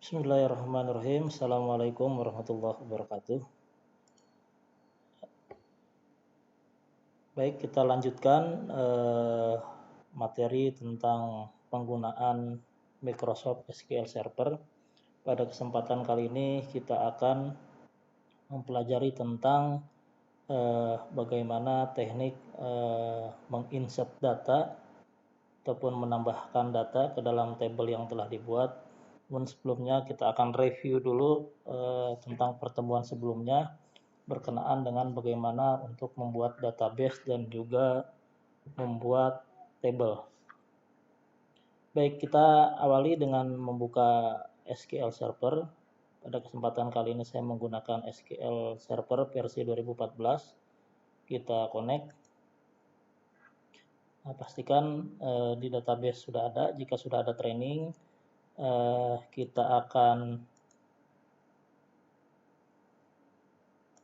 Bismillahirrahmanirrahim. Assalamualaikum warahmatullahi wabarakatuh. Baik, kita lanjutkan materi tentang penggunaan Microsoft SQL Server. Pada kesempatan kali ini kita akan mempelajari tentang bagaimana teknik menginsert data ataupun menambahkan data ke dalam tabel yang telah dibuat. Namun sebelumnya kita akan review dulu tentang pertemuan sebelumnya berkenaan dengan bagaimana untuk membuat database dan juga membuat table. Baik, kita awali dengan membuka SQL Server. Pada kesempatan kali ini saya menggunakan SQL Server versi 2014. Kita connect. Nah, pastikan di database sudah ada. Jika sudah ada training, kita akan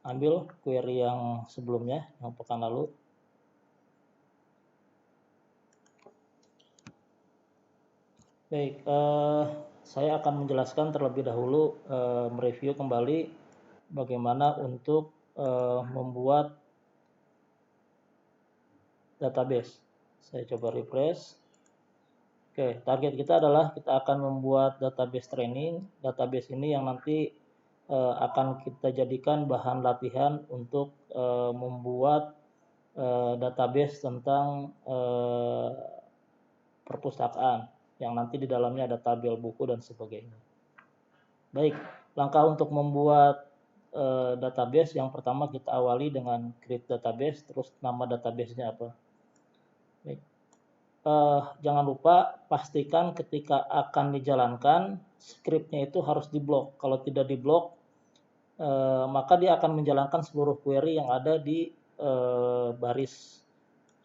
ambil query yang sebelumnya, yang pekan lalu. Baik, saya akan menjelaskan terlebih dahulu, mereview kembali bagaimana untuk membuat database. Saya coba refresh. Oke, target kita adalah kita akan membuat database training. Database ini yang nanti akan kita jadikan bahan latihan untuk membuat database tentang perpustakaan yang nanti di dalamnya ada tabel buku dan sebagainya. Baik, langkah untuk membuat database yang pertama kita awali dengan create database, terus nama databasenya apa. Baik. Jangan lupa pastikan ketika akan dijalankan scriptnya itu harus diblok. Kalau tidak diblok, maka dia akan menjalankan seluruh query yang ada di baris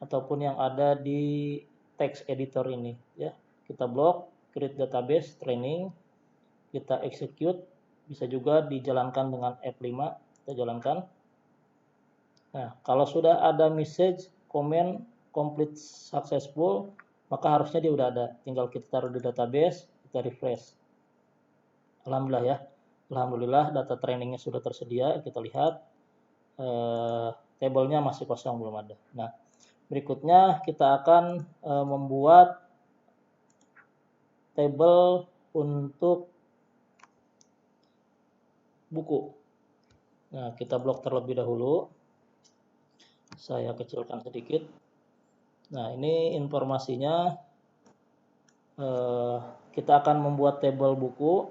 ataupun yang ada di text editor ini. Ya, kita blok, create database training, kita execute, bisa juga dijalankan dengan F5, kita jalankan. Nah, kalau sudah ada message comment complete successful, maka harusnya dia udah ada. Tinggal kita taruh di database, kita refresh. Alhamdulillah ya. Alhamdulillah data trainingnya sudah tersedia. Kita lihat tabelnya masih kosong, belum ada. Nah, berikutnya kita akan membuat table untuk buku. Nah, kita blok terlebih dahulu. Saya kecilkan sedikit. Nah, ini informasinya. Kita akan membuat tabel buku,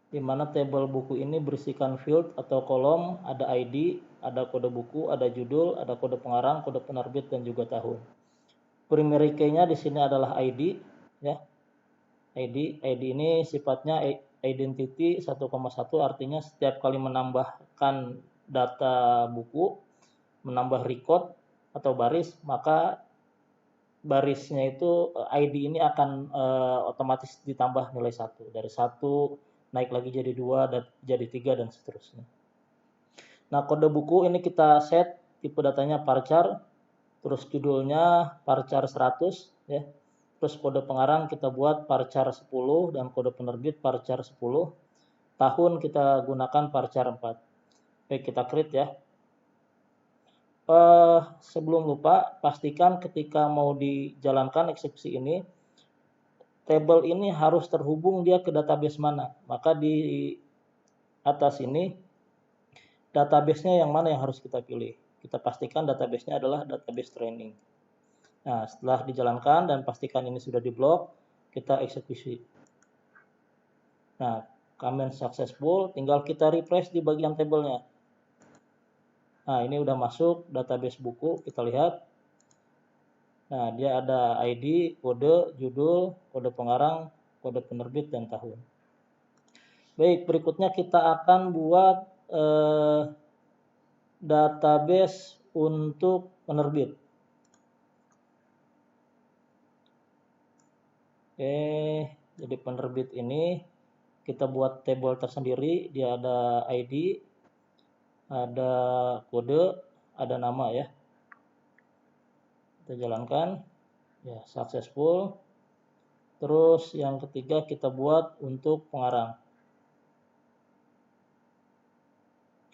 di mana tabel buku ini berisikan field atau kolom, ada ID, ada kode buku, ada judul, ada kode pengarang, kode penerbit, dan juga tahun. Primary key-nya di sini adalah ID, ya. ID ini sifatnya identity 1,1, artinya setiap kali menambahkan data buku, menambah record atau baris, maka barisnya itu ID ini akan otomatis ditambah nilai 1. Dari 1 naik lagi jadi 2 dan jadi 3 dan seterusnya. Nah, kode buku ini kita set tipe datanya varchar, terus judulnya varchar 100 ya. Terus kode pengarang kita buat varchar 10 dan kode penerbit varchar 10. Tahun kita gunakan varchar 4. Baik, kita create ya. Sebelum lupa, pastikan ketika mau dijalankan eksekusi ini, tabel ini harus terhubung dia ke database mana. Maka di atas ini, database-nya yang mana yang harus kita pilih. Kita pastikan database-nya adalah database training. Nah, setelah dijalankan dan pastikan ini sudah diblok, kita eksekusi. Nah, command successful, tinggal kita refresh di bagian tabelnya. Nah, ini udah masuk database buku, kita lihat. Nah, dia ada ID, kode, judul, kode pengarang, kode penerbit, dan tahun. Baik, berikutnya kita akan buat database untuk penerbit. Oke, jadi penerbit ini kita buat table tersendiri, dia ada ID, ada kode, ada nama ya. Kita jalankan, ya successful. Terus yang ketiga kita buat untuk pengarang.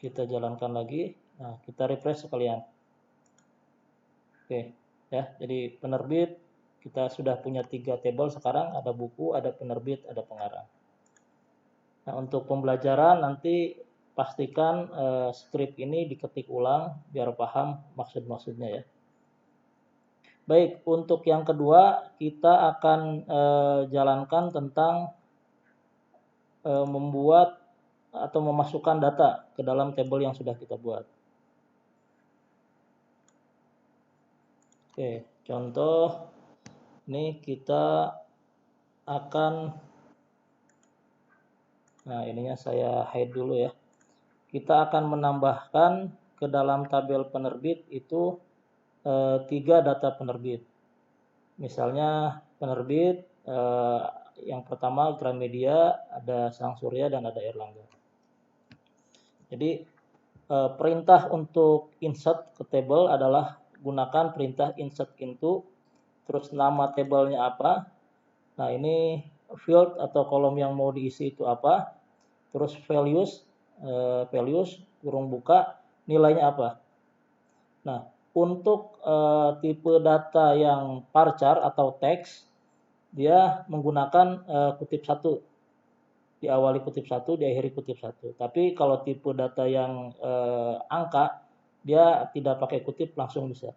Kita jalankan lagi. Nah, kita refresh sekalian. Oke, ya. Jadi penerbit kita sudah punya 3 tabel sekarang, ada buku, ada penerbit, ada pengarang. Nah, untuk pembelajaran nanti pastikan skrip ini diketik ulang biar paham maksud-maksudnya ya. Baik, untuk yang kedua kita akan jalankan tentang membuat atau memasukkan data ke dalam tabel yang sudah kita buat. Oke, contoh ini kita akan, nah ininya saya hide dulu ya. Kita akan menambahkan ke dalam tabel penerbit itu 3 data penerbit. Misalnya penerbit yang pertama Gramedia, ada Sang Surya dan ada Erlangga. Jadi perintah untuk insert ke table adalah gunakan perintah insert into, terus nama tabelnya apa. Nah ini field atau kolom yang mau diisi itu apa, terus values kurung buka, nilainya apa. Nah untuk tipe data yang varchar atau teks, dia menggunakan kutip 1, diawali kutip 1, diakhiri kutip 1. Tapi kalau tipe data yang angka, dia tidak pakai kutip, langsung bisa.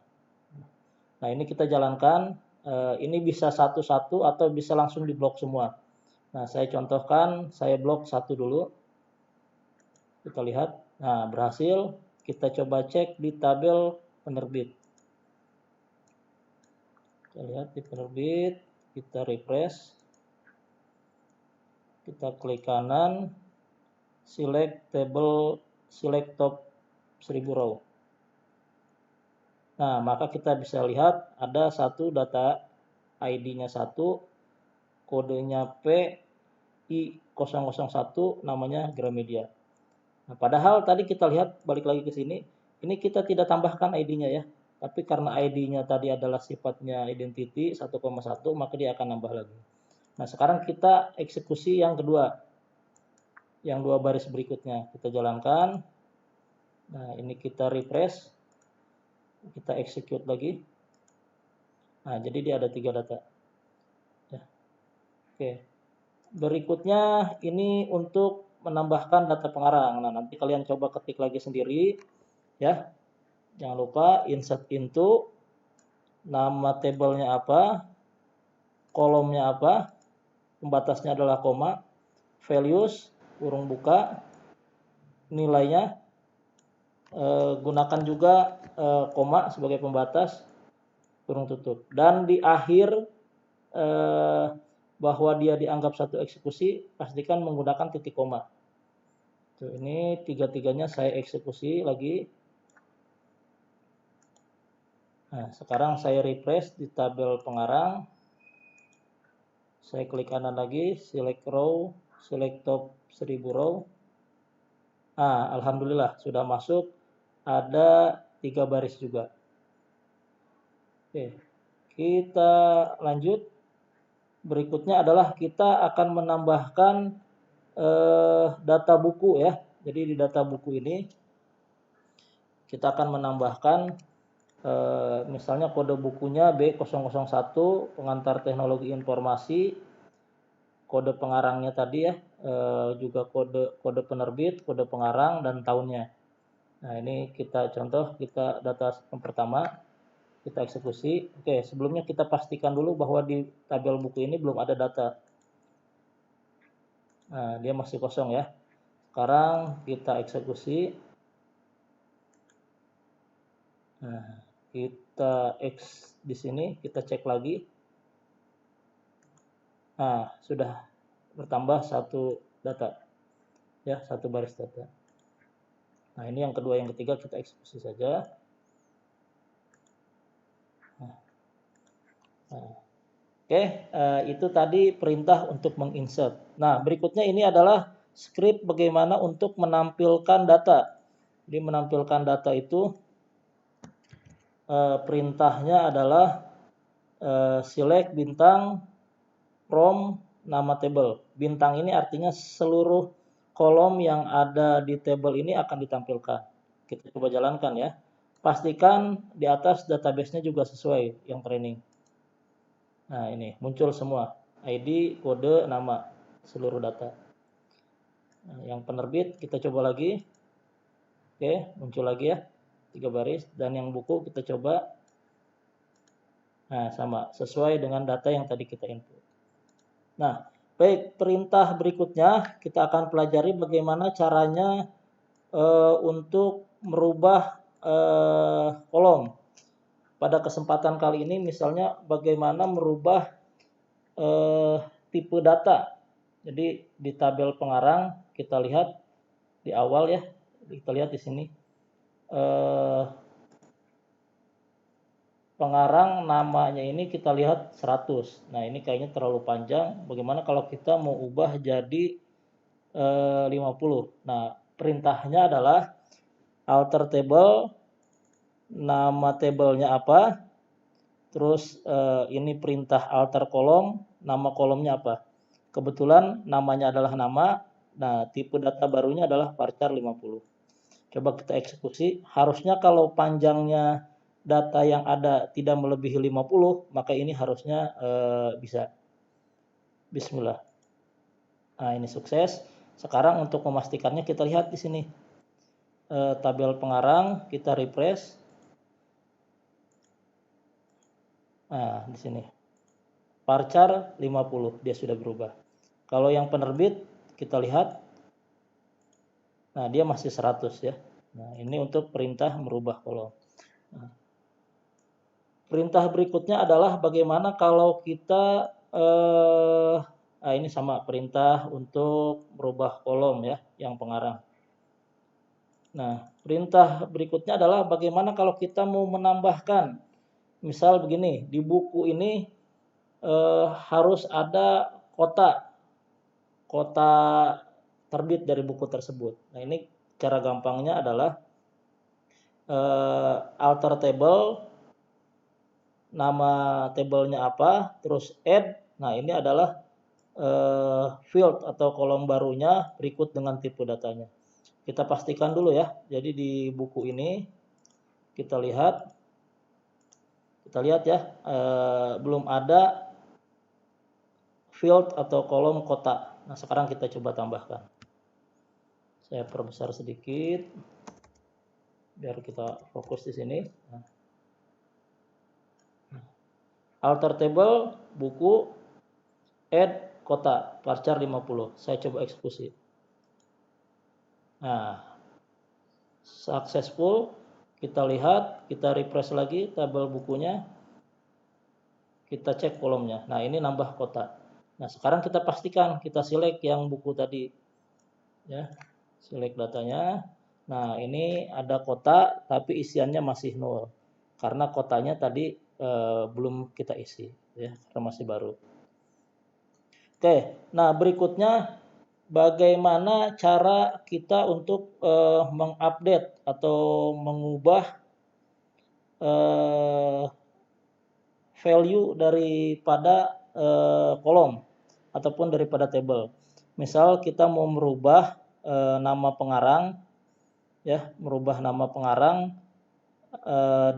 Nah ini kita jalankan, ini bisa satu-satu atau bisa langsung diblok semua. Nah saya contohkan, saya blok 1 dulu. Kita lihat, nah berhasil. Kita coba cek di tabel penerbit. Kita lihat di penerbit, kita refresh. Kita klik kanan, select table, select top 1000 row. Nah, maka kita bisa lihat ada satu data ID-nya 1, kodenya PI001, namanya Gramedia. Nah, padahal tadi kita lihat, balik lagi ke sini, ini kita tidak tambahkan ID-nya ya. Tapi karena ID-nya tadi adalah sifatnya identity 1,1, maka dia akan nambah lagi. Nah, sekarang kita eksekusi yang kedua. Yang 2 baris berikutnya kita jalankan. Nah, ini kita refresh. Kita execute lagi. Nah, jadi dia ada 3 data. Ya. Oke. Berikutnya ini untuk menambahkan data pengarang. Nah, nanti kalian coba ketik lagi sendiri ya. Jangan lupa insert into, nama tabelnya apa, kolomnya apa, pembatasnya adalah koma, values kurung buka, nilainya gunakan juga koma sebagai pembatas, kurung tutup. Dan di akhir bahwa dia dianggap satu eksekusi, pastikan menggunakan titik koma. Tuh, ini 3-3-nya saya eksekusi lagi. Nah, sekarang saya refresh di tabel pengarang. Saya klik kanan lagi, select row, select top 1000 row. Nah, alhamdulillah sudah masuk, ada 3 baris juga. Oke, kita lanjut. Berikutnya adalah kita akan menambahkan data buku ya. Jadi di data buku ini kita akan menambahkan misalnya kode bukunya B001, pengantar teknologi informasi, kode pengarangnya tadi ya, juga kode penerbit, kode pengarang, dan tahunnya. Nah ini kita contoh, kita data yang pertama, kita eksekusi. Oke, sebelumnya kita pastikan dulu bahwa di tabel buku ini belum ada data. Nah, dia masih kosong ya. Sekarang kita eksekusi. Nah, kita di sini, kita cek lagi. Nah, sudah bertambah 1 data. Ya, 1 baris data. Nah, ini yang kedua, yang ketiga kita eksekusi saja. Oke, itu tadi perintah untuk menginsert. Nah, berikutnya ini adalah script bagaimana untuk menampilkan data. Jadi menampilkan data itu perintahnya adalah select bintang from nama table. Bintang ini artinya seluruh kolom yang ada di tabel ini akan ditampilkan. Kita coba jalankan ya. Pastikan di atas database-nya juga sesuai yang training. Nah, ini muncul semua. ID, kode, nama, seluruh data. Nah, yang penerbit kita coba lagi. Oke, muncul lagi ya. 3 baris. Dan yang buku kita coba. Nah, sama. Sesuai dengan data yang tadi kita input. Nah, baik. Perintah berikutnya kita akan pelajari bagaimana caranya untuk merubah kolom. Pada kesempatan kali ini misalnya bagaimana merubah tipe data. Jadi di tabel pengarang kita lihat di awal ya, kita lihat di sini pengarang namanya ini kita lihat 100. Nah, ini kayaknya terlalu panjang. Bagaimana kalau kita mau ubah jadi 50? Nah, perintahnya adalah alter table, nama tabelnya apa, terus ini perintah alter kolom, nama kolomnya apa. Kebetulan namanya adalah nama, nah tipe data barunya adalah varchar 50. Coba kita eksekusi, harusnya kalau panjangnya data yang ada tidak melebihi 50, maka ini harusnya bisa. Bismillah. Nah, ini sukses. Sekarang untuk memastikannya kita lihat di sini. Tabel pengarang, kita refresh. Nah, di sini. Varchar 50, dia sudah berubah. Kalau yang penerbit, kita lihat. Nah, dia masih 100 ya. Nah, ini untuk perintah merubah kolom. Nah, perintah berikutnya adalah bagaimana kalau kita ini sama perintah untuk merubah kolom ya, yang pengarang. Nah, perintah berikutnya adalah bagaimana kalau kita mau menambahkan. Misal begini, di buku ini harus ada kota terbit dari buku tersebut. Nah, ini cara gampangnya adalah alter table, nama tabelnya apa, terus add. Nah, ini adalah field atau kolom barunya berikut dengan tipe datanya. Kita pastikan dulu ya. Jadi di buku ini kita lihat ya, belum ada field atau kolom kota. Nah, sekarang kita coba tambahkan. Saya perbesar sedikit biar kita fokus di sini. Alter table, buku, add, kota, varchar 50. Saya coba eksekusi. Nah, successful. Kita lihat, kita refresh lagi tabel bukunya. Kita cek kolomnya. Nah, ini nambah kota. Nah, sekarang kita pastikan, kita select yang buku tadi. Ya, select datanya. Nah, ini ada kota, tapi isiannya masih 0. Karena kotanya tadi belum kita isi. Ya, karena masih baru. Oke, nah berikutnya bagaimana cara kita untuk mengupdate atau mengubah value daripada kolom ataupun daripada table. Misal kita mau merubah nama pengarang, ya, merubah nama pengarang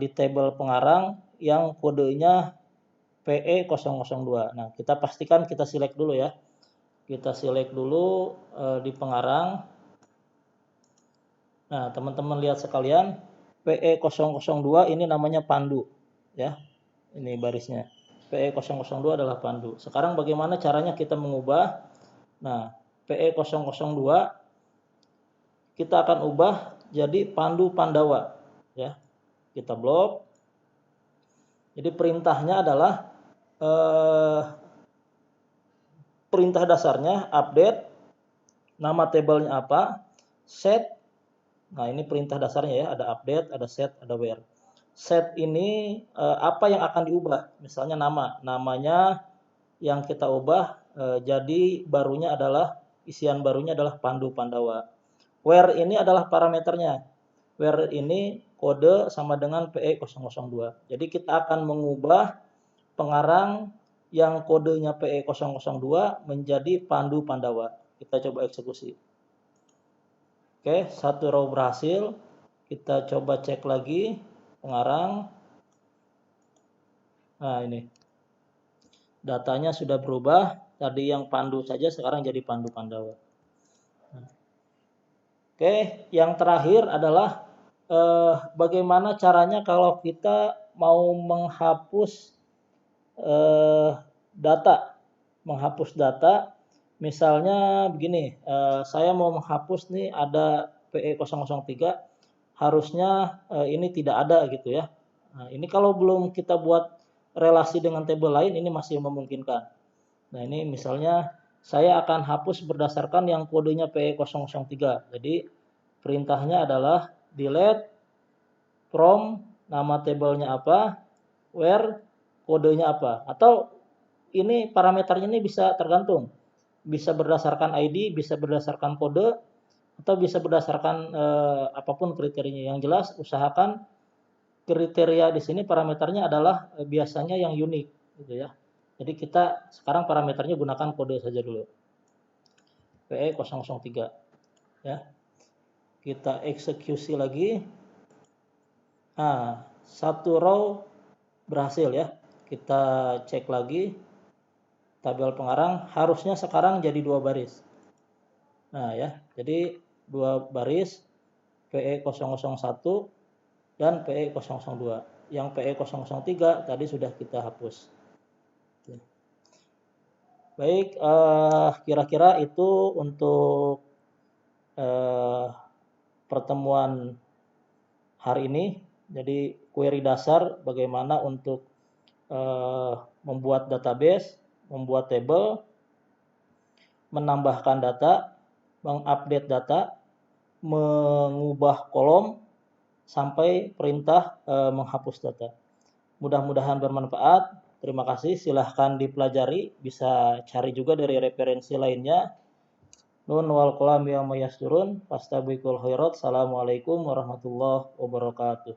di table pengarang yang kodenya PE002. Nah, kita pastikan kita select dulu ya. Kita select dulu di pengarang. Nah, teman-teman lihat sekalian, PE002 ini namanya pandu ya. Ini barisnya. PE002 adalah pandu. Sekarang bagaimana caranya kita mengubah? Nah, PE002 kita akan ubah jadi pandu Pandawa ya. Kita blok. Jadi perintahnya adalah perintah dasarnya update, nama tabelnya apa, set. Nah, ini perintah dasarnya ya, ada update, ada set, ada where. Set ini apa yang akan diubah? Misalnya namanya yang kita ubah jadi barunya adalah isian barunya adalah Pandu Pandawa. Where ini adalah parameternya. Where ini kode sama dengan PE002. Jadi kita akan mengubah pengarang yang kodenya PE002 menjadi Pandu Pandawa. Kita coba eksekusi. Oke, satu row berhasil. Kita coba cek lagi pengarang. Nah, ini datanya sudah berubah. Tadi yang Pandu saja sekarang jadi Pandu Pandawa. Oke, yang terakhir adalah bagaimana caranya kalau kita mau menghapus data. Menghapus data, misalnya begini, saya mau menghapus nih ada PE003, harusnya ini tidak ada gitu ya. Nah, ini kalau belum kita buat relasi dengan tabel lain, ini masih memungkinkan. Nah, ini misalnya saya akan hapus berdasarkan yang kodenya PE003. Jadi perintahnya adalah delete from nama tabelnya apa, where kodenya apa. Atau ini parameternya ini bisa tergantung. Bisa berdasarkan ID, bisa berdasarkan kode, atau bisa berdasarkan apapun kriterianya. Yang jelas usahakan kriteria di sini parameternya adalah biasanya yang unik gitu ya. Jadi kita sekarang parameternya gunakan kode saja dulu. PE003 ya. Kita eksekusi lagi. Nah, satu row berhasil ya. Kita cek lagi tabel pengarang, harusnya sekarang jadi 2 baris. Nah ya, jadi 2 baris PE001 dan PE002. Yang PE003 tadi sudah kita hapus. Baik, kira-kira itu untuk pertemuan hari ini. Jadi query dasar bagaimana untuk membuat database, membuat table, menambahkan data, mengupdate data, mengubah kolom, sampai perintah menghapus data. Mudah-mudahan bermanfaat. Terima kasih. Silahkan dipelajari. Bisa cari juga dari referensi lainnya. Nun wal qalam ya mayasturun. Fastabiqul khairat. Assalamualaikum warahmatullahi wabarakatuh.